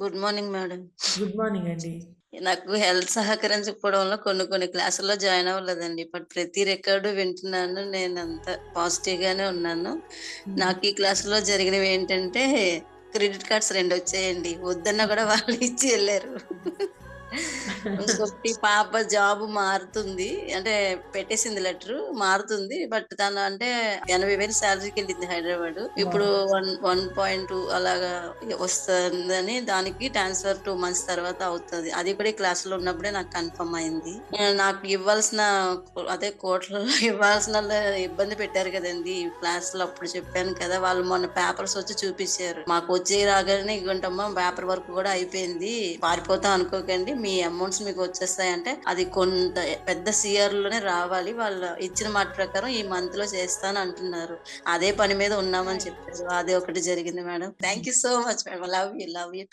Good morning madam. Good morning అండి. నాకు health సహకరించకపోవడం వల్ల కొన్ని కొన్ని క్లాసుల్లో జాయిన్ అవ్వలేదండి. బట్ ప్రతి రికార్డు వింటున్నాను. నేనంతా పాజిటివ్‌గానే ఉన్నాను. హ్మ్. నాకు ఈ క్లాస్‌లో జరిగినవేంటంటే క్రెడిట్ కార్డ్స్ 2 వచ్చాయండి. వద్దన్నా కూడా వాళ్ళు ఇచ్చి ఎళ్లారు. ఇంకొకటి పాప జాబ్ మారుతుంది. అంటే పెట్టేసింది లెటరు. మారుతుంది. బట్ తను అంటే 80,000 సాలరీకెళ్ళింది హైదరాబాదు. ఇప్పుడు వావ్! 1.2 అలాగా వస్తుందని దానికి ట్రాన్స్‌ఫర్ 2 మంత్స్ తర్వాత అవుతది. అది కూడా ఈ క్లాస్‌లో ఉన్నప్పుడే నాకు కన్ఫర్మ్ అయింది. నాకు ఇవ్వాల్సిన అదే కోట్లలో ఇవ్వాల్సిన ఇబ్బంది పెట్టారు కదండీ! ఈ క్లాస్‌లో అప్పుడు చెప్పాను కదా! వాళ్ళు మొన్న పేపర్స్ వచ్చి చూపిచ్చారు. మాకొచ్చేయి రాగానే ఇగోండమ్మా పేపర్ వర్క్ కూడా అయిపోయింది. పారిపోతాం అనుకోకండి. మీ అమౌంట్స్ మీకొచ్చేస్తాయంటే, అది కొంత పెద్ద సీఆర్‌లోనే రావాలి. వాళ్ళు ఇచ్చిన మాట ప్రకారం ఈ మంత్‌లో చేస్తాను అంటున్నారు. అదే పని మీద ఉన్నామని నైస్. చెప్పారు. అది ఒకటి జరిగింది madam. Thank you so much madam. Love you. Love you.